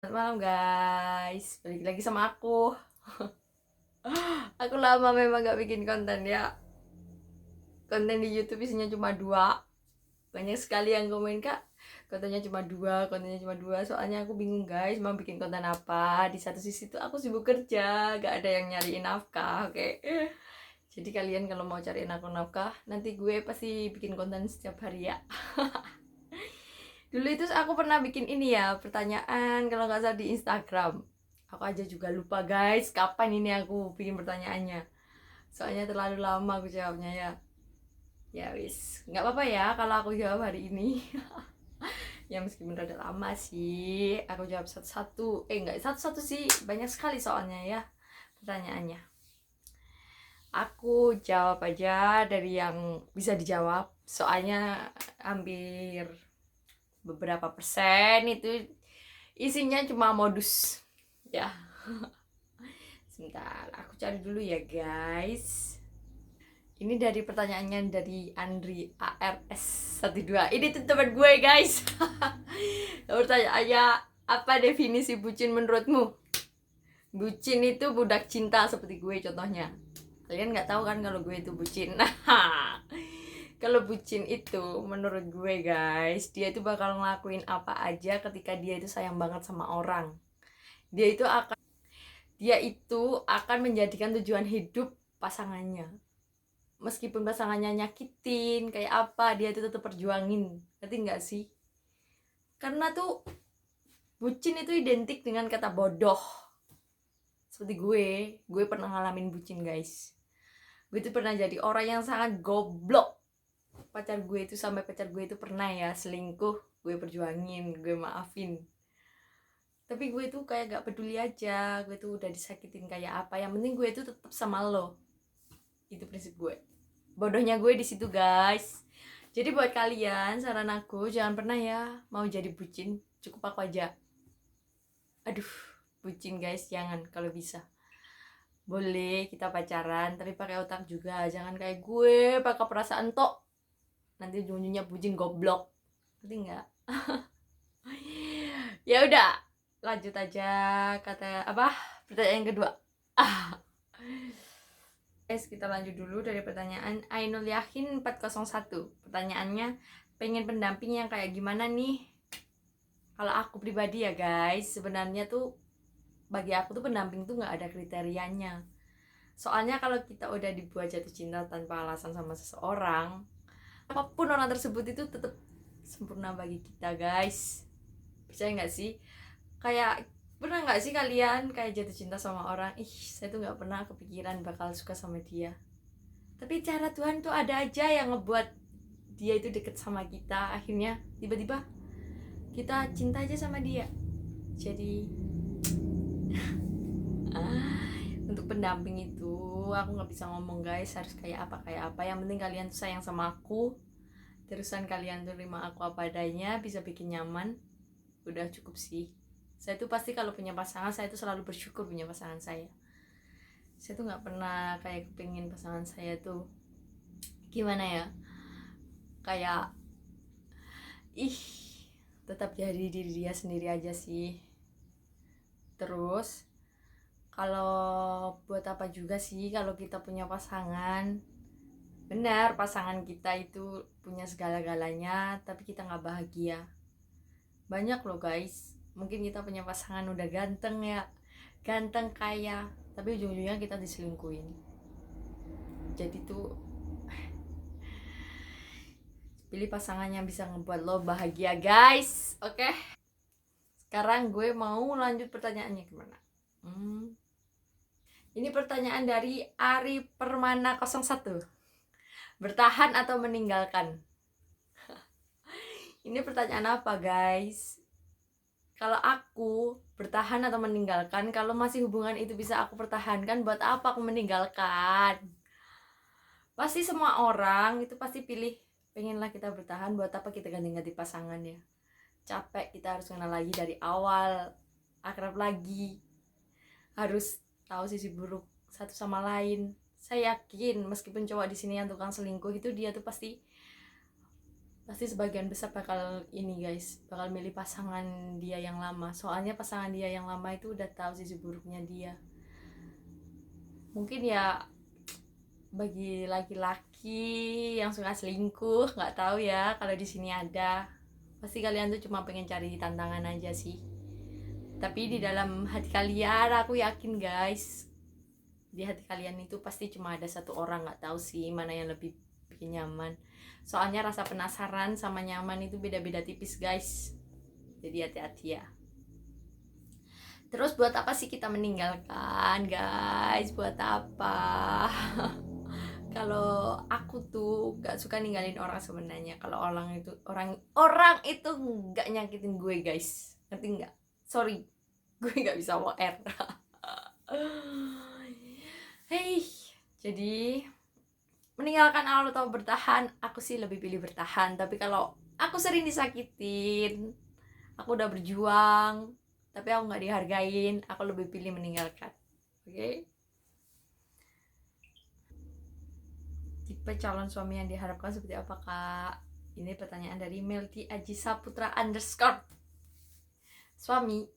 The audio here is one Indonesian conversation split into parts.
Selamat malam guys, balik lagi sama aku. Aku lama memang gak bikin konten ya. Konten di YouTube isinya cuma dua. Banyak sekali yang komen, kak, kontennya cuma dua, kontennya cuma dua. Soalnya aku bingung guys, mau bikin konten apa. Di satu sisi tuh aku sibuk kerja, gak ada yang nyariin nafkah, oke. Jadi kalian kalau mau cariin aku nafkah, nanti gue pasti bikin konten setiap hari ya. Dulu itu aku pernah bikin ini ya, pertanyaan kalau nggak salah di Instagram. Aku aja juga lupa guys, kapan ini aku bikin pertanyaannya. Soalnya terlalu lama aku jawabnya ya. Ya wis, nggak apa-apa ya kalau aku jawab hari ini. Ya meskipun rada lama sih, aku jawab satu-satu. Nggak satu-satu sih, banyak sekali soalnya ya pertanyaannya. Aku jawab aja dari yang bisa dijawab. Soalnya hampir beberapa persen itu isinya cuma modus ya. Sebentar, aku cari dulu ya guys. Ini dari pertanyaannya dari Andri ARS12. Ini tuh teman gue guys. Pertanyaannya, apa definisi bucin menurutmu? Bucin itu budak cinta seperti gue contohnya. Kalian nggak tahu kan kalau gue itu bucin. Nah, kalau bucin itu menurut gue guys, dia itu bakal ngelakuin apa aja ketika dia itu sayang banget sama orang. Dia itu akan menjadikan tujuan hidup pasangannya. Meskipun pasangannya nyakitin kayak apa, dia itu tetap perjuangin. Ngerti nggak sih? Karena tuh bucin itu identik dengan kata bodoh. Seperti gue pernah ngalamin bucin guys. Gue itu pernah jadi orang yang sangat goblok. Pacar gue itu pernah ya selingkuh, gue perjuangin, gue maafin. Tapi gue tuh kayak gak peduli aja, gue tuh udah disakitin kayak apa, yang penting gue tuh tetap sama lo. Itu prinsip gue. Bodohnya gue di situ guys. Jadi buat kalian, saran aku jangan pernah ya mau jadi bucin, cukup aku aja. Aduh, bucin guys, jangan. Kalau bisa boleh kita pacaran tapi pakai otak juga, jangan kayak gue pakai perasaan tok, nanti ujung-ujungnya bucin goblok. Ngerti nggak? Ya udah, lanjut aja. Kata apa, pertanyaan yang kedua. ah kita lanjut dulu dari pertanyaan Ainul Yakin 401. Pertanyaannya, pengen pendamping yang kayak gimana nih? Kalau aku pribadi ya guys, sebenarnya tuh bagi aku tuh pendamping tuh nggak ada kriterianya. Soalnya kalau kita udah dibuat jatuh cinta tanpa alasan sama seseorang, apapun orang tersebut itu tetap sempurna bagi kita guys. Percaya nggak sih? Kayak pernah nggak sih kalian kayak jatuh cinta sama orang, saya tuh nggak pernah kepikiran bakal suka sama dia, tapi cara Tuhan tuh ada aja yang ngebuat dia itu deket sama kita, akhirnya tiba-tiba kita cinta aja sama dia. Jadi untuk pendamping itu aku nggak bisa ngomong guys harus kayak apa, yang penting kalian tuh sayang sama aku, terusan kalian tuh terima aku apa adanya, bisa bikin nyaman, udah cukup sih. Saya tuh pasti kalau punya pasangan, saya tuh selalu bersyukur punya pasangan saya. Saya tuh nggak pernah kayak kepingin pasangan saya tuh gimana ya, kayak tetap jadi diri dia sendiri aja sih. Terus kalau buat apa juga sih kalau kita punya pasangan. Benar, pasangan kita itu punya segala-galanya tapi kita nggak bahagia. Banyak loh guys, mungkin kita punya pasangan udah ganteng ya, ganteng kaya, tapi ujung-ujungnya kita diselingkuhin. Jadi tuh pilih pasangan yang bisa ngebuat lo bahagia guys. Oke, sekarang gue mau lanjut pertanyaannya gimana. Ini pertanyaan dari Ari Permana 01. Bertahan atau meninggalkan? Ini pertanyaan apa guys? Kalau aku bertahan atau meninggalkan, kalau masih hubungan itu bisa aku pertahankan, buat apa aku meninggalkan? Pasti semua orang itu pasti pilih, pengenlah kita bertahan, buat apa kita ganti-ganti pasangan ya? Capek, kita harus kenal lagi dari awal, akrab lagi, harus tahu sisi buruk satu sama lain. Saya yakin meskipun cowok di sini yang tukang selingkuh itu, dia tuh pasti pasti sebagian besar bakal ini guys, bakal milih pasangan dia yang lama. Soalnya pasangan dia yang lama itu udah tahu sisi buruknya dia. Mungkin ya bagi laki-laki yang suka selingkuh, nggak tahu ya kalau di sini ada. Pasti kalian tuh cuma pengen cari tantangan aja sih. Tapi di dalam hati kalian aku yakin guys, di hati kalian itu pasti cuma ada satu orang, nggak tahu sih mana yang lebih bikin nyaman. Soalnya rasa penasaran sama nyaman itu beda-beda tipis guys. Jadi hati-hati ya. Terus buat apa sih kita meninggalkan guys? Buat apa? Kalau aku tuh gak suka ninggalin orang sebenarnya. Kalau orang itu nggak nyakitin gue guys, ngerti nggak? Sorry, gue nggak bisa WR. Hei, jadi meninggalkan atau bertahan, aku sih lebih pilih bertahan. Tapi kalau aku sering disakitin, aku udah berjuang tapi aku nggak dihargain, aku lebih pilih meninggalkan. Oke? Tipe calon suami yang diharapkan seperti apa kak? Ini pertanyaan dari Melty Aji Saputra _ suami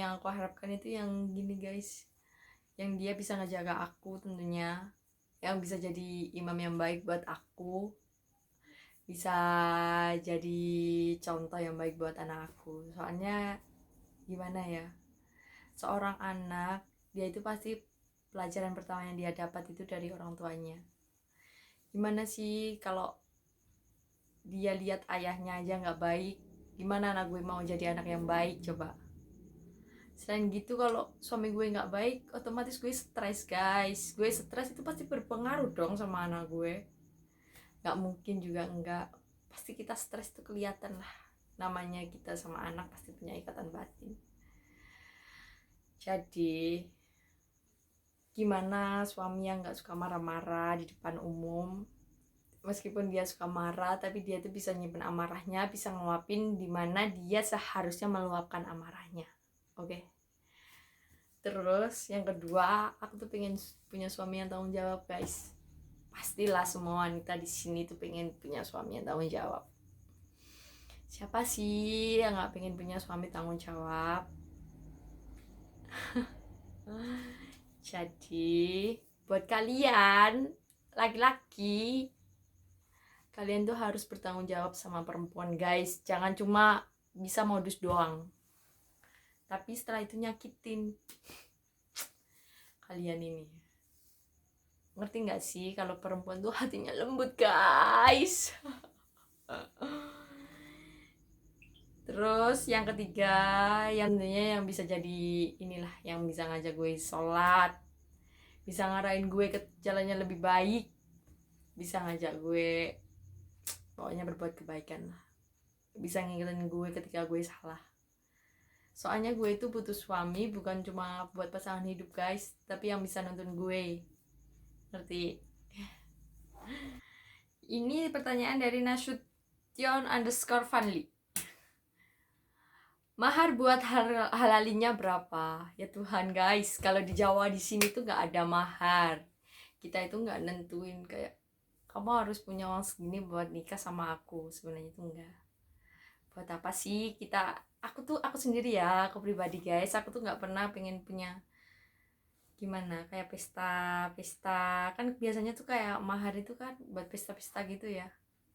yang aku harapkan itu yang gini guys, yang dia bisa ngejaga aku tentunya, yang bisa jadi imam yang baik buat aku, bisa jadi contoh yang baik buat anak aku. Soalnya gimana ya, seorang anak dia itu pasti pelajaran pertama yang dia dapat itu dari orang tuanya. Gimana sih kalau dia lihat ayahnya aja nggak baik, gimana anak gue mau jadi anak yang baik coba. Selain gitu, kalau suami gue nggak baik, otomatis gue stres guys. Gue stres itu pasti berpengaruh dong sama anak gue. Nggak mungkin juga enggak, pasti kita stres tuh kelihatan lah. Namanya kita sama anak pasti punya ikatan batin. Jadi gimana suami yang nggak suka marah-marah di depan umum, meskipun dia suka marah tapi dia tuh bisa nyimpen amarahnya, bisa ngeluapin di mana dia seharusnya meluapkan amarahnya. Oke. Terus yang kedua, aku tuh pengen punya suami yang tanggung jawab guys. Pastilah semua wanita di sini tuh pengen punya suami yang tanggung jawab. Siapa sih yang nggak pengen punya suami tanggung jawab? Jadi buat kalian laki-laki, kalian tuh harus bertanggung jawab sama perempuan guys. Jangan cuma bisa modus doang, tapi setelah itu nyakitin kalian ini. Ngerti nggak sih kalau perempuan tuh hatinya lembut guys. Terus yang ketiga, yang tentunya yang bisa jadi inilah, yang bisa ngajak gue sholat, bisa ngarahin gue ke jalannya lebih baik, bisa ngajak gue pokoknya berbuat kebaikan lah, bisa ngingetin gue ketika gue salah. Soalnya gue itu butuh suami bukan cuma buat pasangan hidup guys, tapi yang bisa nonton gue. Ngerti? Ini pertanyaan dari Nasution_Funly. Mahar buat halalinya berapa? Ya Tuhan guys, kalau di Jawa di sini tuh nggak ada mahar. Kita itu nggak nentuin kayak kamu harus punya uang segini buat nikah sama aku. Sebenarnya itu enggak. Buat apa sih kita? Aku sendiri ya, aku pribadi guys, aku tuh nggak pernah pengen punya gimana kayak pesta kan biasanya tuh kayak mahar itu kan buat pesta-pesta gitu ya.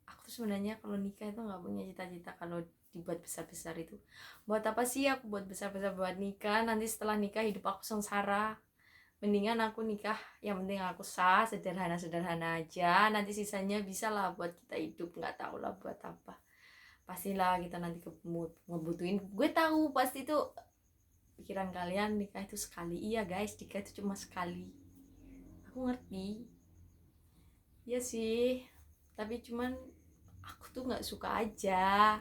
Aku tuh sebenarnya kalau nikah itu nggak punya cita-cita kalau dibuat besar-besar itu. Buat apa sih aku buat besar-besar buat nikah, nanti setelah nikah hidup aku sengsara. Mendingan aku nikah yang penting aku sah, sederhana-sederhana aja, nanti sisanya bisa lah buat kita hidup, nggak tahu lah buat apa. Pastilah kita nanti ngebutuhin, gue tahu pasti tuh pikiran kalian nikah itu sekali. Iya guys, nikah itu cuma sekali, aku ngerti ya sih, tapi cuman aku tuh nggak suka aja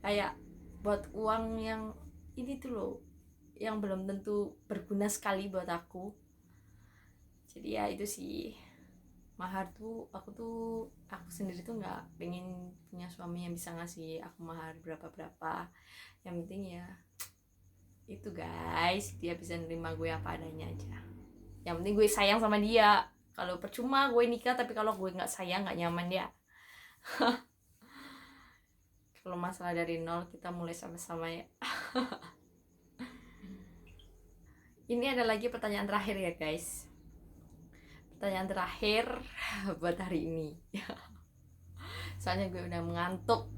kayak buat uang yang ini tuh loh, yang belum tentu berguna sekali buat aku. Jadi ya itu sih, mahar tuh aku sendiri tuh nggak pengen punya suami yang bisa ngasih aku mahar berapa yang penting ya itu guys, dia bisa nerima gue apa adanya aja, yang penting gue sayang sama dia. Kalau percuma gue nikah tapi kalau gue nggak sayang, nggak nyaman ya. Kalau masalah dari nol, kita mulai sama-sama ya. Ini ada lagi pertanyaan terakhir ya guys. Pertanyaan terakhir buat hari ini. Soalnya gue udah mengantuk.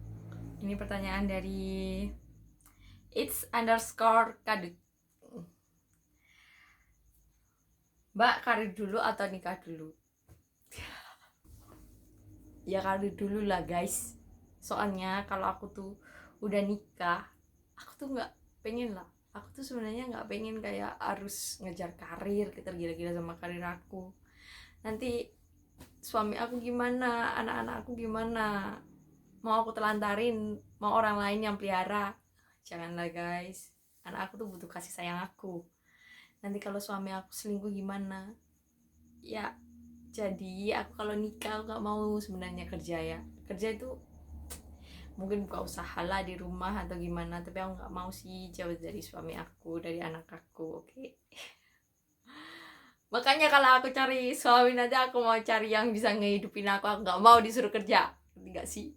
Ini pertanyaan dari its_kadut. Mbak, karir dulu atau nikah dulu? Ya karir dulu lah guys. Soalnya kalau aku tuh udah nikah, aku tuh nggak pengen lah. Aku tuh sebenarnya nggak pengen kayak harus ngejar karir, kita gila-gila sama karir aku. Nanti suami aku gimana, anak-anak aku gimana, mau aku telantarin, mau orang lain yang pelihara? Janganlah guys, anak aku tuh butuh kasih sayang aku. Nanti kalau suami aku selingkuh gimana? Ya jadi aku kalau nikah, aku nggak mau sebenarnya kerja ya. Kerja itu mungkin buka usaha lah di rumah atau gimana, tapi aku nggak mau sih jauh dari suami aku, dari anak aku. Oke. Makanya kalau aku cari suami nanti aku mau cari yang bisa ngehidupin aku nggak mau disuruh kerja. Ngerti nggak sih?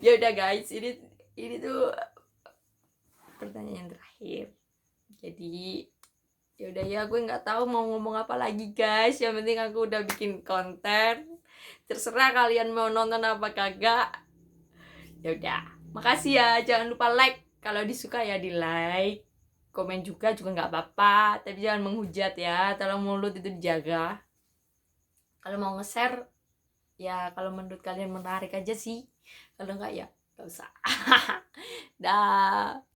Ya udah guys, ini tuh pertanyaan terakhir. Jadi ya udah ya, gue nggak tahu mau ngomong apa lagi guys. Yang penting aku udah bikin konten. Terserah kalian mau nonton apa kagak. Ya udah, makasih ya. Jangan lupa like. Kalau disuka ya di like. Komen juga nggak apa-apa. Tapi jangan menghujat ya. Tolong mulut itu dijaga. Kalau mau nge-share, ya kalau menurut kalian menarik aja sih. Kalau nggak ya nggak usah. Dah.